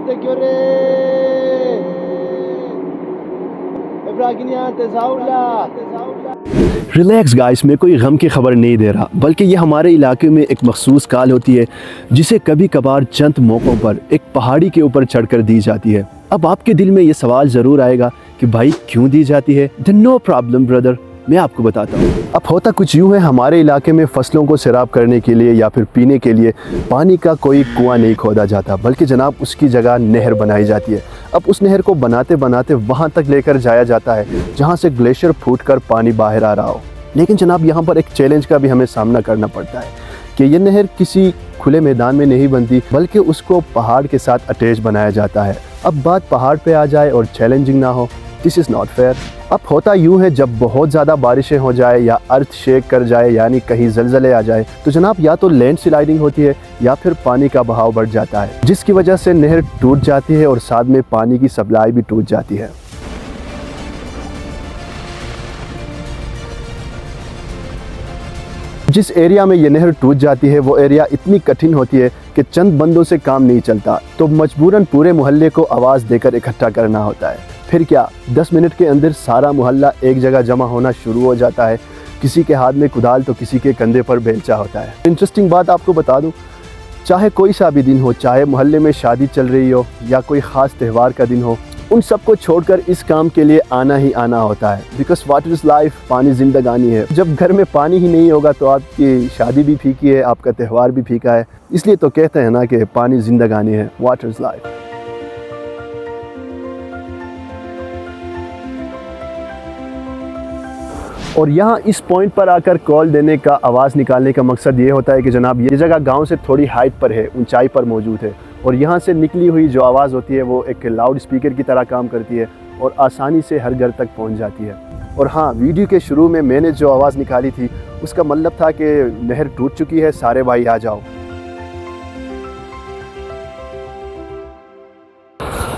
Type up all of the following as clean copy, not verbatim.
niente chiore Ebraginiante Zaula relax guys, मैं कोई गम की खबर नहीं दे रहा, बल्कि ये हमारे इलाके में एक मखसूस काल होती है जिसे कभी कभार चंद मौक़ों पर एक पहाड़ी के ऊपर चढ़कर दी जाती है। अब आपके दिल में ये सवाल ज़रूर आएगा कि भाई क्यों दी जाती है। नो प्रॉब्लम ब्रदर, मैं आपको बताता हूँ। अब होता कुछ यूँ है, हमारे इलाके में फसलों को सैराब करने के लिए या फिर पीने के लिए पानी का कोई कुआं नहीं खोदा जाता, बल्कि जनाब उसकी जगह नहर बनाई जाती है। अब उस नहर को बनाते बनाते वहाँ तक लेकर जाया जाता है जहाँ से ग्लेशियर फूटकर पानी बाहर आ रहा हो। लेकिन जनाब यहाँ पर एक चैलेंज का भी हमें सामना करना पड़ता है कि ये नहर किसी खुले मैदान में नहीं बनती, बल्कि उसको पहाड़ के साथ अटैच बनाया जाता है। अब बात पहाड़ पे आ जाए और चैलेंजिंग ना हो, दिस इज़ नॉट फेयर। अब होता यूँ है, जब बहुत ज़्यादा बारिशें हो जाए या अर्थ शेक कर जाए, यानी कहीं ज़लज़ले आ जाए, तो जनाब या तो लैंड स्लाइडिंग होती है या फिर पानी का बहाव बढ़ जाता है, जिसकी वजह से नहर टूट जाती है और साथ में पानी की सप्लाई भी टूट जाती है। जिस एरिया में ये नहर टूट जाती है वो एरिया इतनी कठिन होती है कि चंद बंदों से काम नहीं चलता, तो मजबूरन पूरे मोहल्ले को आवाज़ देकर इकट्ठा करना होता है। फिर क्या 10 मिनट के अंदर सारा मोहल्ला एक जगह जमा होना शुरू हो जाता है। किसी के हाथ में कुदाल तो किसी के कंधे पर बेलचा होता है। इंटरेस्टिंग बात आपको बता दूं, चाहे कोई सा भी दिन हो, चाहे मोहल्ले में शादी चल रही हो या कोई ख़ास त्यौहार का दिन हो, उन सबको छोड़कर इस काम के लिए आना ही आना होता है। बिकॉज वाटर इज़ लाइफ, पानी ज़िंदगानी है। जब घर में पानी ही नहीं होगा तो आपकी शादी भी फीकी है, आपका त्यौहार भी फीका है। इसलिए तो कहते हैं ना कि पानी ज़िंदगानी है, वाटर इज़ लाइफ। और यहाँ इस पॉइंट पर आकर कॉल देने का, आवाज़ निकालने का मकसद ये होता है कि जनाब ये जगह गांव से थोड़ी हाइट पर है, ऊंचाई पर मौजूद है, और यहाँ से निकली हुई जो आवाज़ होती है वो एक लाउड स्पीकर की तरह काम करती है और आसानी से हर घर तक पहुँच जाती है। और हाँ, वीडियो के शुरू में मैंने जो आवाज़ निकाली थी उसका मतलब था कि नहर टूट चुकी है, सारे भाई आ जाओ।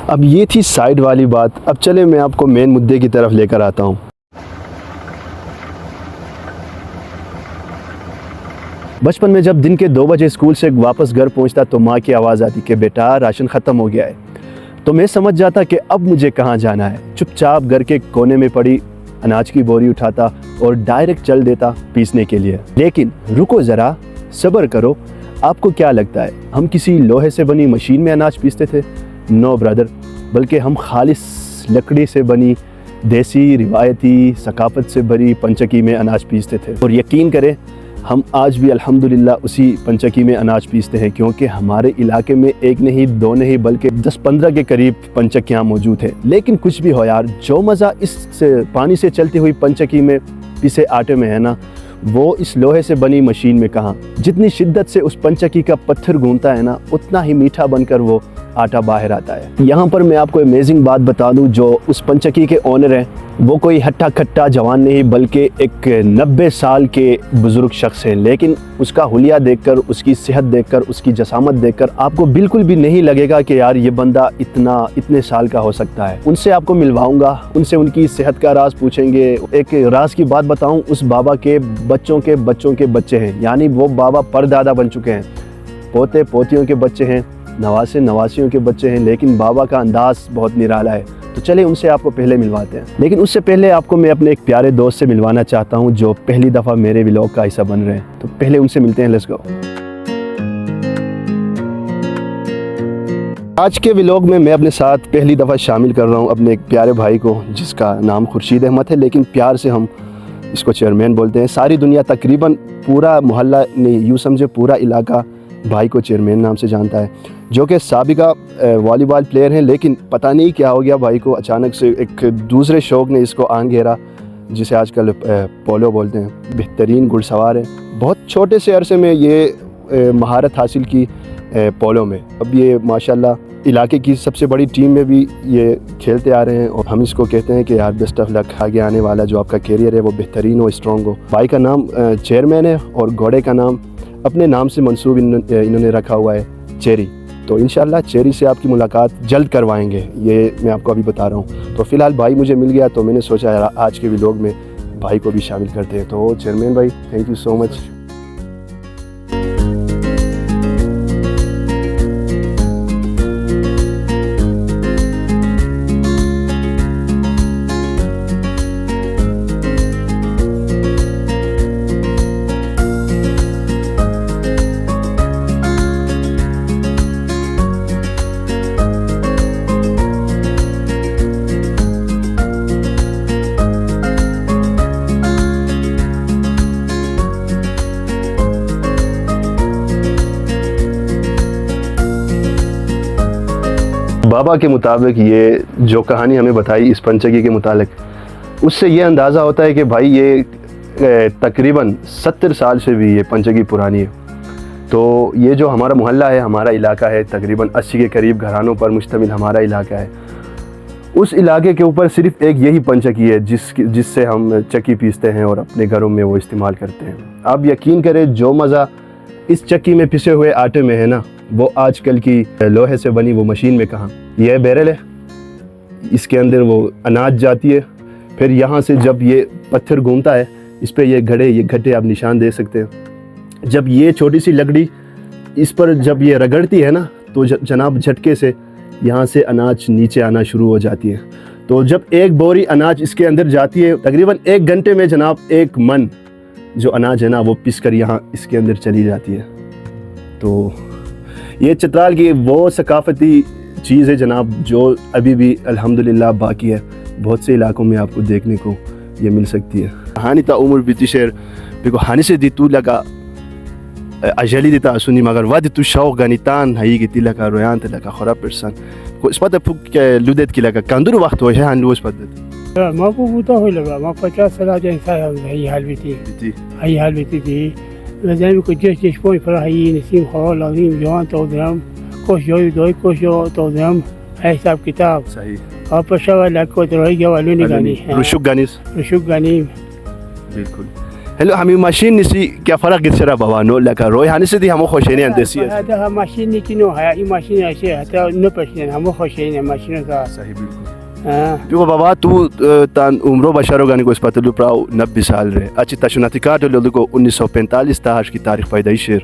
अब ये थी साइड वाली बात। अब चले मैं आपको मेन मुद्दे की तरफ लेकर आता हूँ। बचपन में जब दिन के 2 बजे स्कूल से वापस घर पहुंचता तो माँ की आवाज़ आती कि बेटा राशन ख़त्म हो गया है। तो मैं समझ जाता कि अब मुझे कहाँ जाना है। चुपचाप घर के कोने में पड़ी अनाज की बोरी उठाता और डायरेक्ट चल देता पीसने के लिए। लेकिन रुको ज़रा, सब्र करो। आपको क्या लगता है हम किसी लोहे से बनी मशीन में अनाज पीसते थे? नो ब्रदर, बल्कि हम खालिस लकड़ी से बनी देसी रिवायती सकाफत से भरी पंचकी में अनाज पीसते थे। और यकीन करें, हम आज भी अल्हम्दुलिल्लाह उसी पंचकी में अनाज पीसते हैं, क्योंकि हमारे इलाके में एक नहीं, 2 नहीं, बल्कि 10-15 के करीब पंचकियाँ मौजूद है। लेकिन कुछ भी हो यार, जो मज़ा इस पानी से चलती हुई पंचकी में पिसे आटे में है ना, वो इस लोहे से बनी मशीन में कहाँ। जितनी शिद्दत से उस पंचकी का पत्थर गूंथता है ना, उतना ही मीठा बनकर वो आटा बाहर आता है। यहाँ पर मैं आपको अमेजिंग बात बता दूँ, जो उस पंचकी के ओनर हैं वो कोई हट्टा खट्टा जवान नहीं, बल्कि एक 90 साल के बुज़ुर्ग शख्स है। लेकिन उसका हुलिया देखकर, उसकी सेहत देखकर, उसकी जसामत देखकर आपको बिल्कुल भी नहीं लगेगा कि यार ये बंदा इतने साल का हो सकता है। उनसे आपको मिलवाऊंगा, उनसे उनकी सेहत का राज पूछेंगे। एक राज की बात बताऊं, उस बाबा के बच्चों के बच्चों के बच्चे हैं, यानी वो बाबा परदादा बन चुके हैं। पोते पोतियों के बच्चे हैं, नवासे नवासियों के बच्चे हैं, लेकिन बाबा का अंदाज बहुत निराला है। तो चले उनसे आपको पहले मिलवाते हैं। लेकिन उससे पहले आपको मैं अपने एक प्यारे दोस्त से मिलवाना चाहता हूं, जो पहली दफ़ा मेरे व्लॉग का हिस्सा बन रहे हैं। तो पहले उनसे मिलते हैं, लेट्स गो। आज के व्लॉग में मैं अपने साथ पहली दफ़ा शामिल कर रहा हूं अपने एक प्यारे भाई को, जिसका नाम खुर्शीद अहमद है, लेकिन प्यार से हम इसको चेयरमैन बोलते हैं। सारी दुनिया, तकरीबन पूरा मोहल्ला नहीं, यूँ समझे पूरा इलाका भाई को चेयरमैन नाम से जानता है, जो कि साबिका वॉलीबॉल प्लेयर हैं। लेकिन पता नहीं क्या हो गया भाई को, अचानक से एक दूसरे शौक़ ने इसको आंग घेरा, जिसे आजकल पोलो बोलते हैं। बेहतरीन घुड़सवार है, बहुत छोटे से अरसे में ये महारत हासिल की पोलो में। अब ये माशाल्लाह इलाके की सबसे बड़ी टीम में भी ये खेलते आ रहे हैं, और हम इसको कहते हैं कि यार बेस्ट ऑफ लक, आगे आने वाला जो आपका कैरियर है वो बेहतरीन हो, स्ट्रॉन्ग हो। भाई का नाम चेयरमैन है और घोड़े का नाम अपने नाम से मंसूब इन्होंने रखा हुआ है, चेरी। तो इंशाल्लाह चेरी से आपकी मुलाकात जल्द करवाएंगे, ये मैं आपको अभी बता रहा हूँ। तो फ़िलहाल भाई मुझे मिल गया, तो मैंने सोचा यार आज के व्लॉग में भाई को भी शामिल करते हैं। तो चेयरमैन भाई, थैंक यू सो मच। बाबा के मुताबिक ये जो कहानी हमें बताई इस पंचगी के मुतालिक, उससे ये अंदाज़ा होता है कि भाई ये तकरीबन 70 साल से भी ये पंचगी पुरानी है। तो ये जो हमारा मोहल्ला है, हमारा इलाका है, तकरीबन 80 के करीब घरानों पर मुश्तमिल हमारा इलाका है। उस इलाके के ऊपर सिर्फ़ एक यही पंचगी है जिससे हम चक्की पीसते हैं और अपने घरों में वो इस्तेमाल करते हैं। आप यकीन करें, जो मज़ा इस चक्की में पिसे हुए आटे में है ना, वो आजकल की लोहे से बनी वो मशीन में कहाँ। यह बैरल है, इसके अंदर वो अनाज जाती है, फिर यहाँ से जब ये पत्थर घूमता है, इस पर ये घड़े आप निशान दे सकते हैं। जब ये छोटी सी लकड़ी इस पर जब ये रगड़ती है ना, तो जनाब झटके से यहाँ से अनाज नीचे आना शुरू हो जाती है। तो जब एक बोरी अनाज इसके अंदर जाती है, तकरीबन 1 घंटे में जनाब 1 मन जो अनाज है ना, वो पिस कर यहाँ इसके अंदर चली जाती है। तो ये चित्राल की वो सकाफ़ती चीज़ है जनाब, जो अभी भी अल्हम्दुलिल्लाह बाकी है। बहुत से इलाकों में आपको देखने को ये मिल सकती है। हानि ता उम्र बीती शेर बिको हानि से दी तू लगा अजली दिता सुनी मगर वाद तू शौक गानितान हाई गिती लगा रोयान लगा खराब पर्सन को इस पद फुक लुदेत की लगा कंदुर वक्त हो है हान लुस पद माँ को बूता हो लगा माँ 50 साल जैसा है हाल बीती थी लजाम को जेश पॉइंट पर हाई नसीम खो लाजिम जवान तो दम कोश जो तो दम है हिसाब किताब सही और पशा लाको तो रही गवालो नहीं गानी रुशुक गानी बिल्कुल। हेलो हमी मशीन निसी क्या फरक गिरसरा बवानो लगा रोय हानि से दी हमो खुशेने अंदेसी है हदा मशीन नि किनो है ई मशीन ऐसे हता न पर्सन हमो खुशेने मशीन का सही बिल्कुल। देखो बाबा तू तान उम्रो बशरो गानी को स्पतलु प्राउ 90 साल रे अच्छी तशुनातिका तो लोगो 1945 ताश की तारीख पैदाइश है।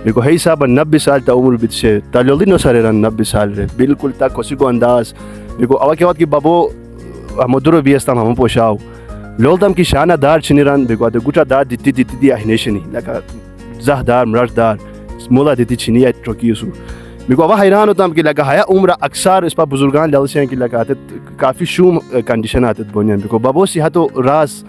देखो है साहब 90 साल ता उम्र बित से तलोली नो सारे 90 साल रे बिल्कुल ता कोसी को अंदाज। देखो अवा के बाद की बाबो हमदुरो बियस्ता हम पोशाओ लोलदम की शानदार चिनिरान देखो तो गुटा दार दित्ती अहिनेशनी लगा जहदार मरदार मोला दित्ती चिनिया ट्रोकियसु देखो अब हैरान होता हम कि लगा है उम्र अक्सर इस पर बुजुर्गान ललसे कि लगा आते काफ़ी शूम कंडीशन आते बोनियन देखो बाबो सी तो रास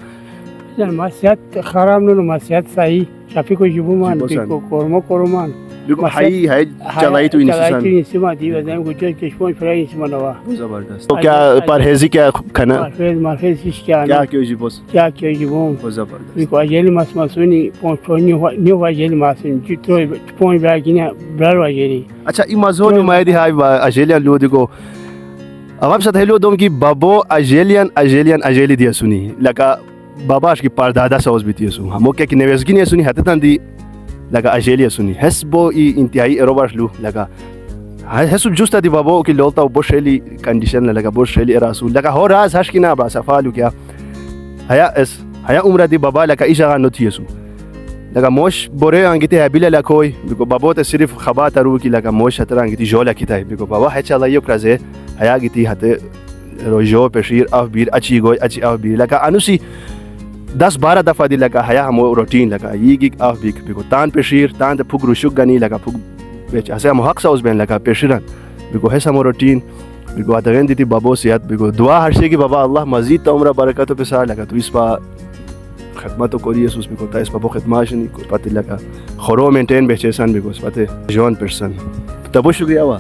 मासियात खराब नो मासियात सही काफी को जुबुमान को कोरमान देखो हाई है चलाई तो इनसे दी वजन को जो चश्मों फ्राई इसमें नवा जबरदस्त। तो क्या परहेजी क्या खाना माफेज क्या क्यों जी बॉस क्या जी वो जबरदस्त। देखो अजेली मासुनी पोनी न्यू अजेली मासुनी जितो पोनी बागिना ब्लर अजेली अच्छा ई मजोनी मायदी हाई अजेलियन लो देखो अब आप साथ हेलो दोम की बाबो अजेली दिया सुनी लगा बाबाश की परदादा सौस भी सु हम क्या कि नेवेसगी ने सुनी हतन दी लगा अजेलिया सुनी हसबो ई इंतहाई एरोबाश लू लगा हसु जुस्ता दी बाबो की लोलता बोशेली कंडीशन लगा बोशेली रासू लगा हो राज हश की ना बा सफालू क्या हया उम्र दी बाबा लगा इशारा नोथियसु लगा मोश बोरे अंगिते हबिला लकोई बिको बाबो ते सिर्फ खबा तरु की लगा मोश हतरा अंगिती जोला किताई बिको बाबा है चला यो क्रजे हया गिती हते रोजो पेशीर अफ बीर अच्छी गोय अच्छी अफ बीर लगा अनुसी 10-12 दफ़ा दी लगा हया हम रूटीन लगा ये गिग अफ बिक बिको तान पेशीर तान ते फुग रुशुक गनी लगा फुग बेच ऐसे हम हक साउस बेन लगा पेशीरन बिको है हम रूटीन बिको अदगन दी बाबो सियात बिको दुआ हर्षे की बाबा अल्लाह मजीद तो उम्र बरकत पे सार लगा तो इस बार खदमत तो कोरिए सुस बिको ता इस बाबो खदमाश नहीं को पति लगा खरो मेंटेन बेचेसन बिको पते जॉन पर्सन तबो शुक्रिया वा।